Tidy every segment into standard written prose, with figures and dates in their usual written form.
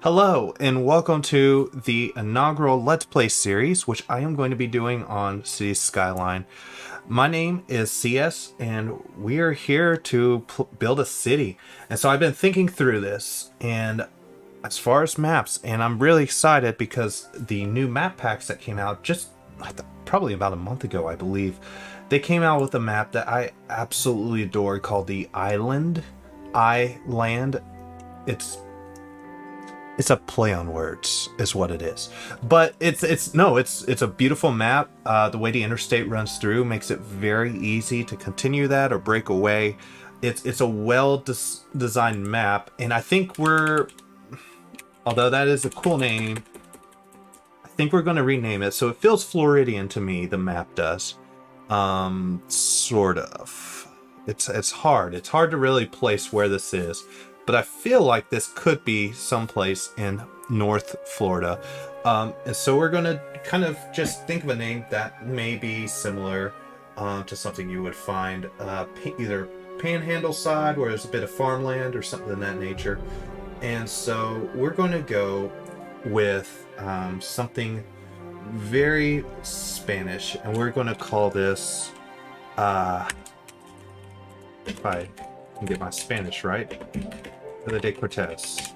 Hello, and welcome to the inaugural Let's Play series, which I am going to be doing on Cities Skyline. My name is CS, and we are here to build a city. And so I've been thinking through this, and as far as maps, and I'm really excited because the new map packs that came out just probably about a month ago, I believe, they came out with a map that I absolutely adore called the Island. It's a play on words, is what it is. But it's a beautiful map. The way the interstate runs through makes it very easy to continue that or break away. It's a well designed map, and I think although that is a cool name, I think we're going to rename it. So it feels Floridian to me. The map does, sort of. It's hard. It's hard to really place where this is. But I feel like this could be someplace in North Florida. And so we're going to kind of just think of a name that may be similar to something you would find either Panhandle side, where there's a bit of farmland or something of that nature. And so we're going to go with something very Spanish. And we're going to call this, if I can get my Spanish right, Isla De Cortez.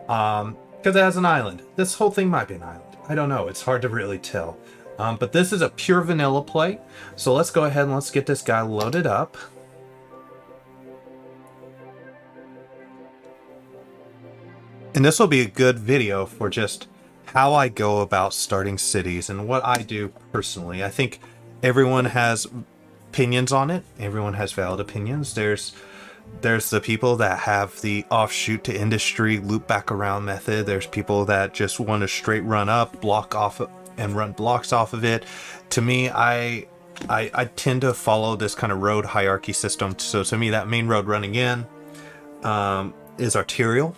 Because it has an island. This whole thing might be an island. I don't know. It's hard to really tell. But this is a pure vanilla play. So let's go ahead and let's get this guy loaded up. And this will be a good video for just how I go about starting cities and what I do personally. I think everyone has opinions on it. Everyone has valid opinions. There's the people that have the offshoot to industry loop back around method. There's people that just want to straight run up, block off, and run blocks off of it. To me, I tend to follow this kind of road hierarchy system. So to me, that main road running in is arterial.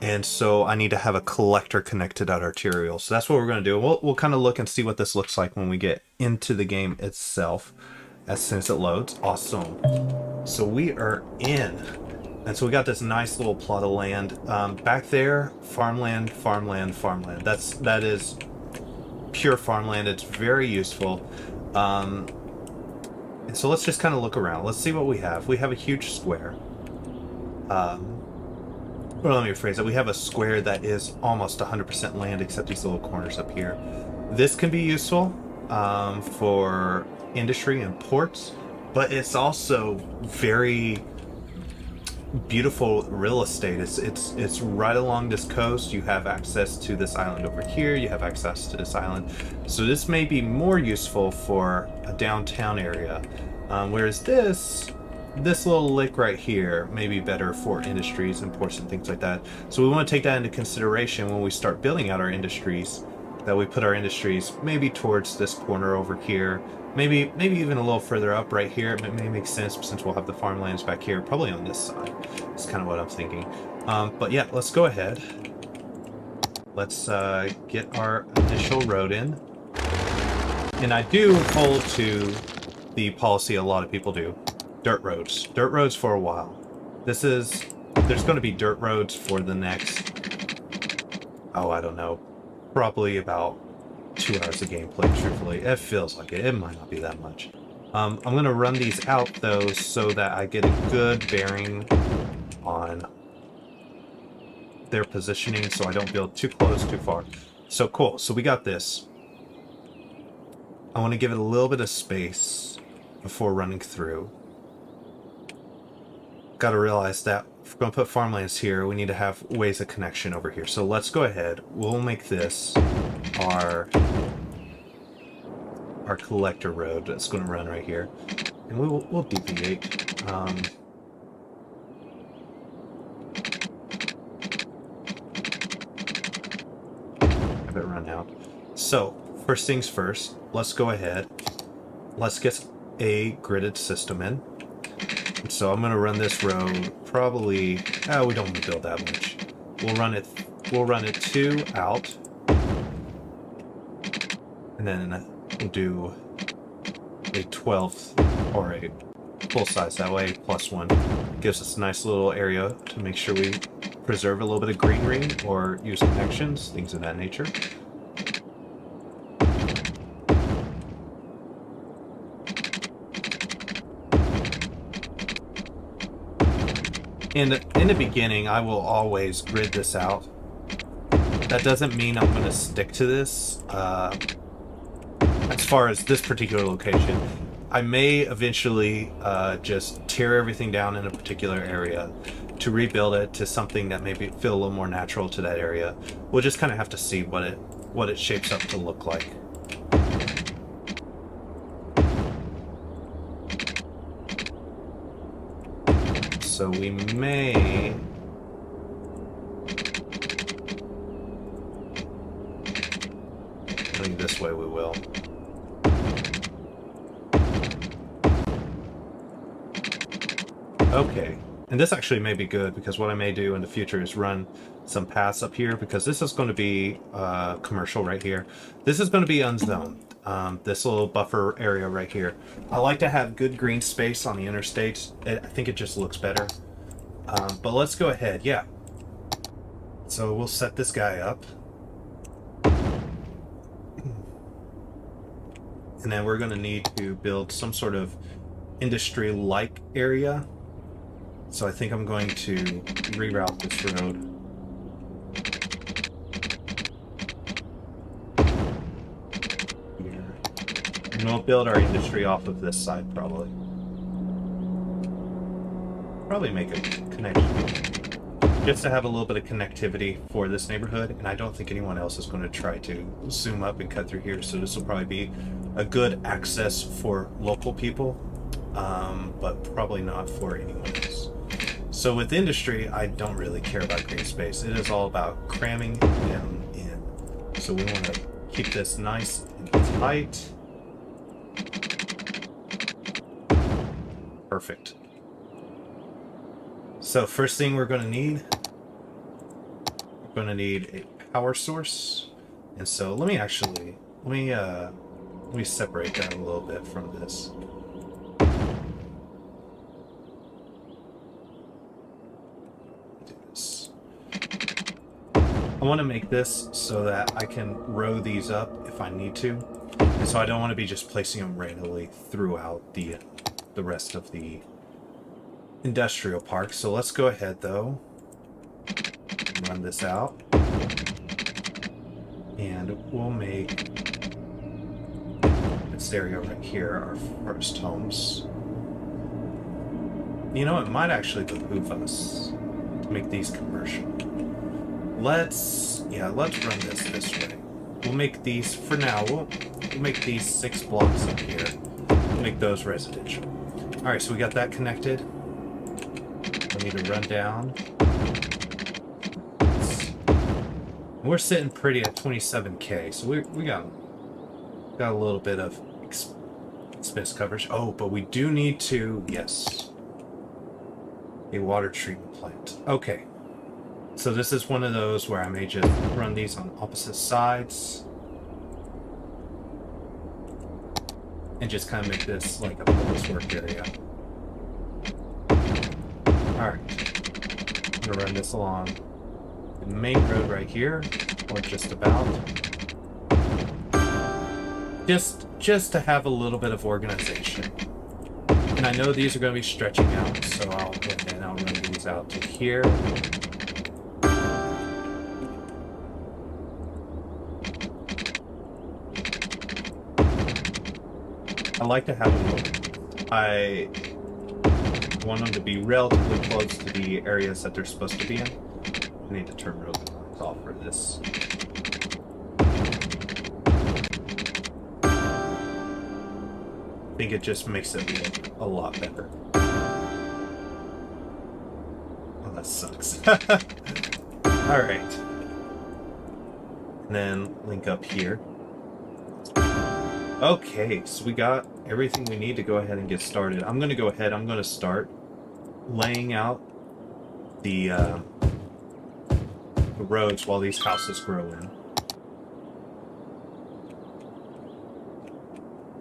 And so I need to have a collector connected to that arterial. So that's what we're going to do. We'll kind of look and see what this looks like when we get into the game itself. As soon as it loads. Awesome. So we are in. And so we got this nice little plot of land. Back there, farmland. That is pure farmland. It's very useful. And so let's just kind of look around. Let's see what we have. We have a huge square. Well, let me rephrase that. We have a square that is almost 100% land except these little corners up here. This can be useful for industry and ports, but it's also very beautiful real estate. It's right along this coast. You have access to this island over here. You have access to this island. So this may be more useful for a downtown area, whereas this little lake right here may be better for industries and ports and things like that. So we want to take that into consideration when we start building out our industries, that we put our industries maybe towards this corner over here, maybe even a little further up right here. It may make sense since we'll have the farmlands back here, probably on this side. That's kind of what I'm thinking. But yeah, let's go ahead. Let's get our initial road in. And I do hold to the policy a lot of people do. Dirt roads for a while. There's going to be dirt roads for the next, I don't know, probably about 2 hours of gameplay, truthfully. It feels like it. It might not be that much. I'm going to run these out, though, so that I get a good bearing on their positioning, so I don't build too close, too far. So cool. So we got this. I want to give it a little bit of space before running through. Got to realize that if we're going to put farmlands here, we need to have ways of connection over here. So let's go ahead. We'll make this our collector road that's going to run right here, and we'll deviate. Have it run out. So first things first, let's go ahead. Let's get a gridded system in. So I'm going to run this road probably, we don't want to build that much. We'll run it 2 out. And then we'll do a 12th or a full size that way, +1. Gives us a nice little area to make sure we preserve a little bit of greenery or use connections, things of that nature. In the beginning, I will always grid this out. That doesn't mean I'm going to stick to this as far as this particular location. I may eventually just tear everything down in a particular area to rebuild it to something that maybe feel a little more natural to that area. We'll just kind of have to see what it shapes up to look like. So we may... I think this way we will. Okay. And this actually may be good, because what I may do in the future is run some paths up here, because this is going to be commercial right here. This is going to be unzoned. This little buffer area right here. I like to have good green space on the interstates. I think it just looks better. But let's go ahead. Yeah. So we'll set this guy up. And then we're going to need to build some sort of industry-like area. So I think I'm going to reroute this road. Here. And we'll build our industry off of this side, probably. Probably make a connection. Just to have a little bit of connectivity for this neighborhood. And I don't think anyone else is going to try to zoom up and cut through here. So this will probably be a good access for local people. But probably not for anyone else. So with industry, I don't really care about green space. It is all about cramming them in. So we want to keep this nice and tight. Perfect. So first thing we're going to need a power source. And so let me separate that a little bit from this. I want to make this so that I can row these up if I need to. And so I don't want to be just placing them randomly throughout the rest of the industrial park. So let's go ahead though, run this out. And we'll make this area right here our first homes. You know, it might actually behoove us to make these commercial. Let's run this way. We'll make these, for now, we'll make these 6 blocks up here. We'll make those residential. Alright, so we got that connected. We need to run down. We're sitting pretty at 27K, so we got a little bit of expense coverage. Oh, but we do need to, yes, a water treatment plant. Okay. So this is one of those where I may just run these on opposite sides and just kind of make this like a bonus work area. Alright, I'm going to run this along the main road right here, or just about. Just to have a little bit of organization. And I know these are going to be stretching out, so I'll go ahead and I'll run these out to here. I like to have them. I want them to be relatively close to the areas that they're supposed to be in. I need to turn road lines off for this. I think it just makes it look a lot better. Oh, that sucks. Alright. And then link up here. Okay, so we got everything we need to go ahead and get started. I'm going to go ahead, I'm going to start laying out the roads while these houses grow in.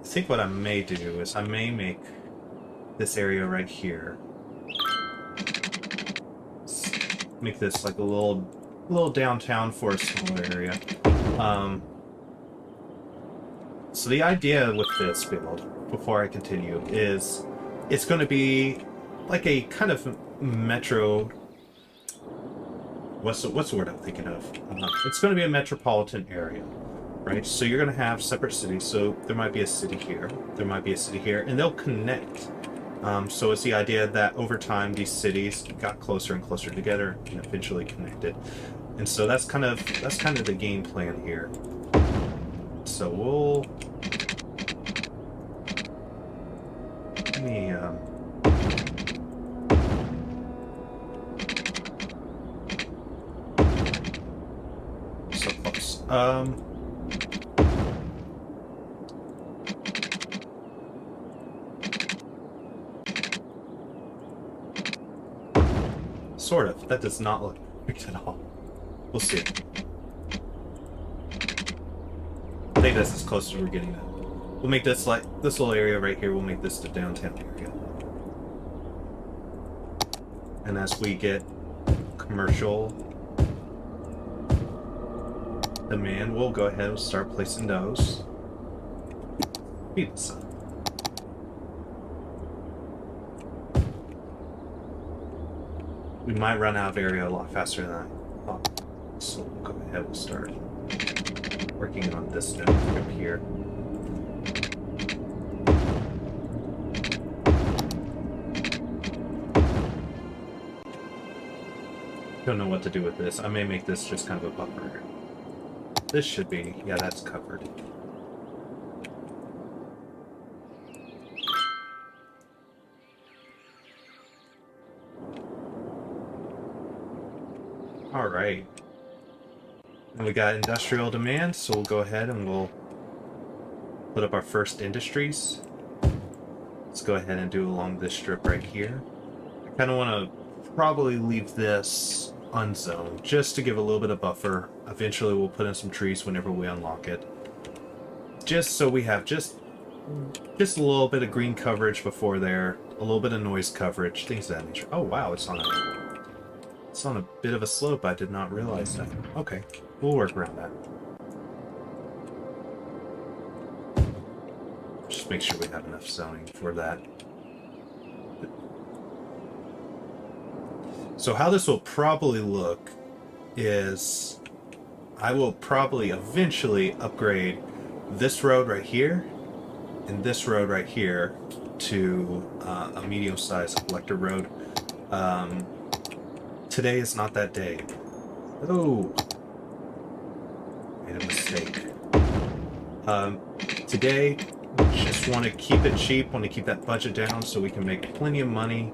I think what I may do is I may make this area right here make this like a little downtown for a small area. So the idea with this build, before I continue, is it's going to be like a kind of metro. What's the word I'm thinking of? It's going to be a metropolitan area, right? So you're going to have separate cities. So there might be a city here, there might be a city here, and they'll connect. So it's the idea that over time these cities got closer and closer together and eventually connected. And so that's kind of the game plan here. So we'll let me so close. Sort of. That does not look perfect at all. We'll see. I think that's as close as we're getting now. We'll make this like this little area right here. We'll make this the downtown area. And as we get commercial demand, we'll go ahead and start placing those. Feed the sun. We might run out of area a lot faster than I thought. So we'll go ahead and start working on this node up here. Don't know what to do with this. I may make this just kind of a buffer. This should be, yeah, that's covered. All right. And we got industrial demand, so we'll go ahead and we'll put up our first industries. Let's go ahead and do along this strip right here. I kind of want to probably leave this unzoned just to give a little bit of buffer. Eventually we'll put in some trees whenever we unlock it. Just so we have just a little bit of green coverage before there, a little bit of noise coverage, things of that nature. Oh wow, it's on a bit of a slope. I did not realize that. Okay, we'll work around that. Just make sure we have enough zoning for that. So how this will probably look is I will probably eventually upgrade this road right here and this road right here to a medium-sized collector road. Today is not that day. Oh, made a mistake. Today, just want to keep it cheap, want to keep that budget down so we can make plenty of money,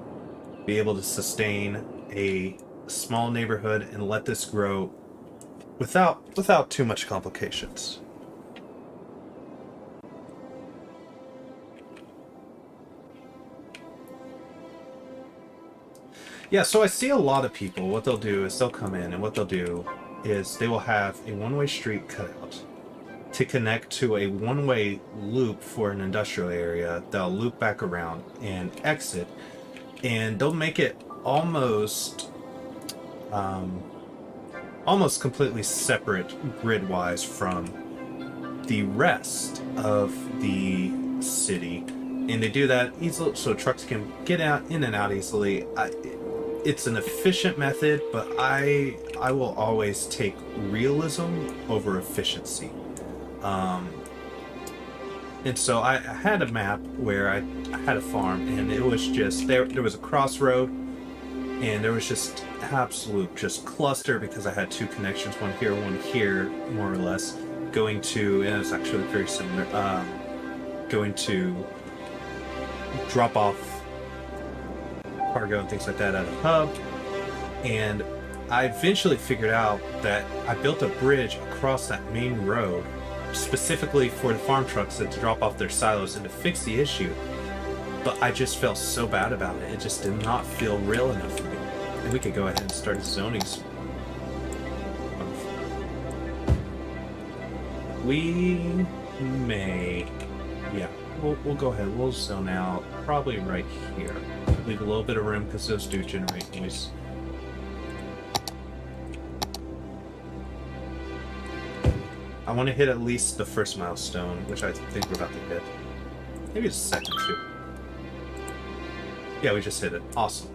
be able to sustain a small neighborhood and let this grow without too much complications. Yeah, so I see a lot of people, what they'll do is they'll come in and what they'll do is they will have a one-way street cut out to connect to a one-way loop for an industrial area. They'll loop back around and exit, and they'll make it almost completely separate grid-wise from the rest of the city. And they do that easily so trucks can get out in and out easily. It's an efficient method, but I will always take realism over efficiency. And so I had a map where I had a farm, and it was just there was a crossroad, and there was just absolute just cluster because I had two connections, one here, more or less, going to, and it's actually very similar, going to drop off cargo and things like that at a hub. And I eventually figured out that I built a bridge across that main road specifically for the farm trucks to drop off their silos and to fix the issue. But I just felt so bad about it. It just did not feel real enough for me. And we could go ahead and start zoning. We may, yeah, we'll go ahead. We'll zone out probably right here. Leave a little bit of room because those do generate noise. I want to hit at least the first milestone, which I think we're about to hit. Maybe it's the second too. Yeah, we just hit it. Awesome.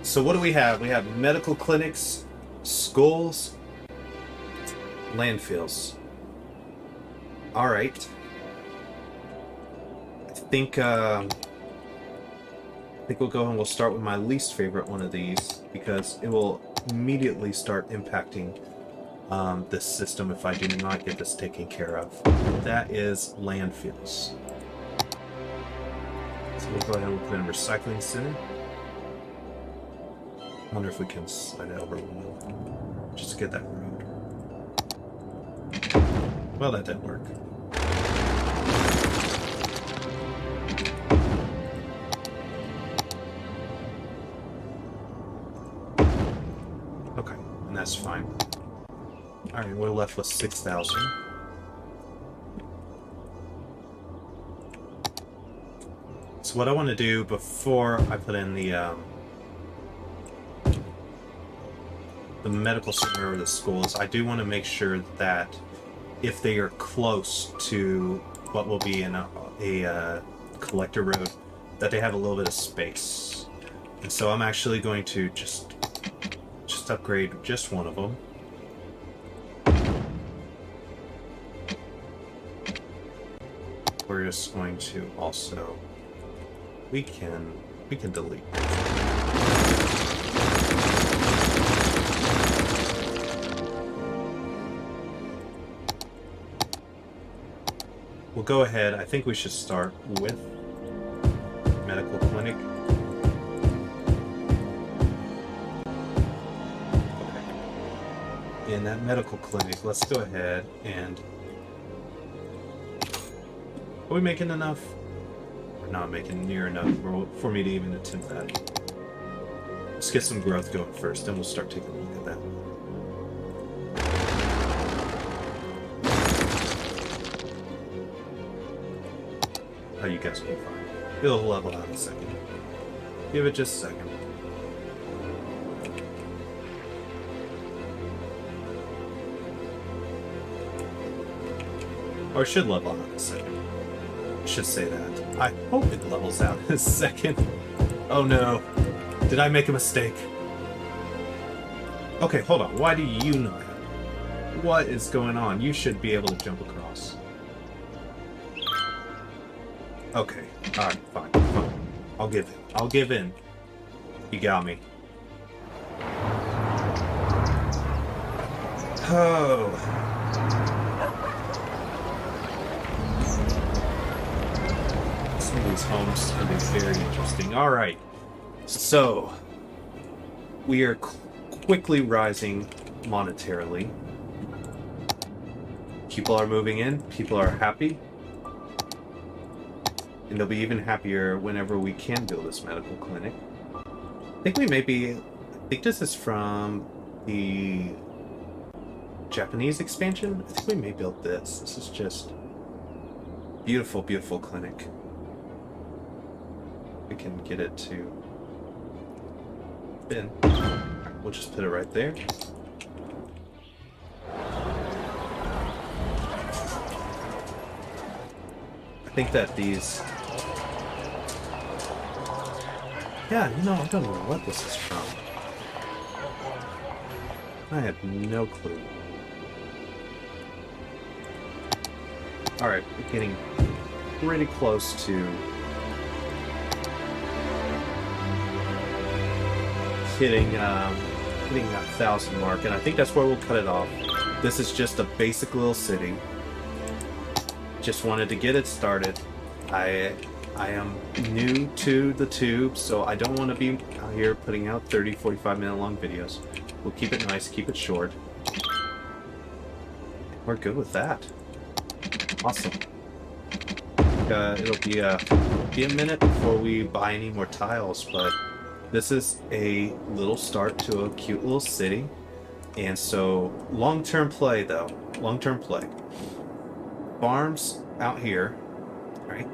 So what do we have? We have medical clinics, schools, landfills. All right. I think we'll go and we'll start with my least favorite one of these because it will immediately start impacting this system if I do not get this taken care of. That is landfills. So we'll go ahead and put in a recycling center. I wonder if we can slide it over a little just to get that road. Well, that didn't work. Okay, and that's fine. Alright, we're left with 6,000. So what I want to do before I put in the medical center or the schools, I do want to make sure that if they are close to what will be in a collector road, that they have a little bit of space. And so I'm actually going to just upgrade just one of them. We're just going to also we can delete. We'll go ahead. I think we should start with medical clinic. Okay. In that medical clinic, let's go ahead and... Are we making enough? We're not making near enough for me to even attempt that. Let's get some growth going first, then we'll start taking a look at that. Oh, you guys will be fine. It'll level out in a second. Give it just a second. Or it should level out in a second. I should say that. I hope it levels out in a second. Oh no. Did I make a mistake? Okay, hold on. Why do you not have it? What is going on? You should be able to jump across. Okay. Alright, fine. I'll give in. I'll give in. You got me. Oh. Some of these homes can be very interesting. Alright. So, we are quickly rising monetarily. People are moving in. People are happy. And they'll be even happier whenever we can build this medical clinic. I think we may be... I think this is from the Japanese expansion. I think we may build this. This is just beautiful, beautiful clinic. We can get it to bin. We'll just put it right there. I think that these... Yeah, you know, I don't know what this is from. I have no clue. Alright, we're getting pretty close to hitting that 1,000 mark, and I think that's where we'll cut it off. This is just a basic little city. Just wanted to get it started. I am new to the tube, so I don't want to be out here putting out 30, 45-minute long videos. We'll keep it nice, keep it short. We're good with that. Awesome. It'll be a minute before we buy any more tiles, but this is a little start to a cute little city. And so, long-term play though. Long-term play. Farms out here, right?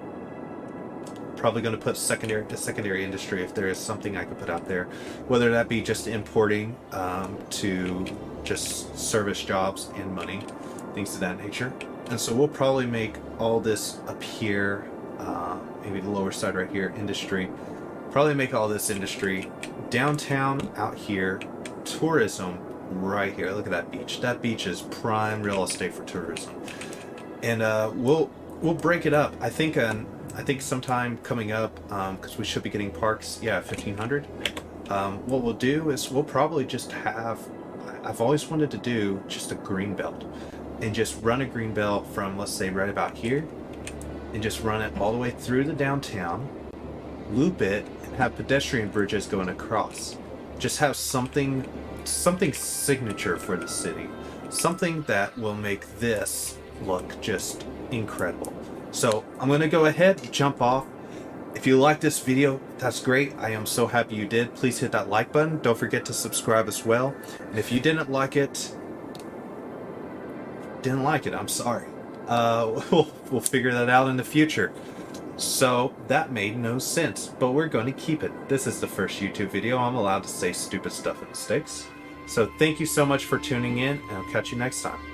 Probably going to put secondary industry if there is something I could put out there, whether that be just importing to just service jobs and money, things of that nature. And so we'll probably make all this up here, maybe the lower side right here, industry. Probably make all this industry. Downtown out here, tourism right here. Look at that beach. That beach is prime real estate for tourism. And we'll break it up. I think sometime coming up, because we should be getting parks. Yeah, 1,500. What we'll do is we'll probably just have. I've always wanted to do just a green belt, and just run a green belt from, let's say, right about here, and just run it all the way through the downtown, loop it, and have pedestrian bridges going across. Just have something signature for the city, something that will make this look just incredible. So I'm gonna go ahead, jump off. If you like this video, that's great. I am so happy you did. Please hit that like button. Don't forget to subscribe as well. And if you didn't like it, I'm sorry. We'll figure that out in the future. So that made no sense, but we're going to keep it. This is the first YouTube video I'm allowed to say stupid stuff and mistakes. So thank you so much for tuning in, and I'll catch you next time.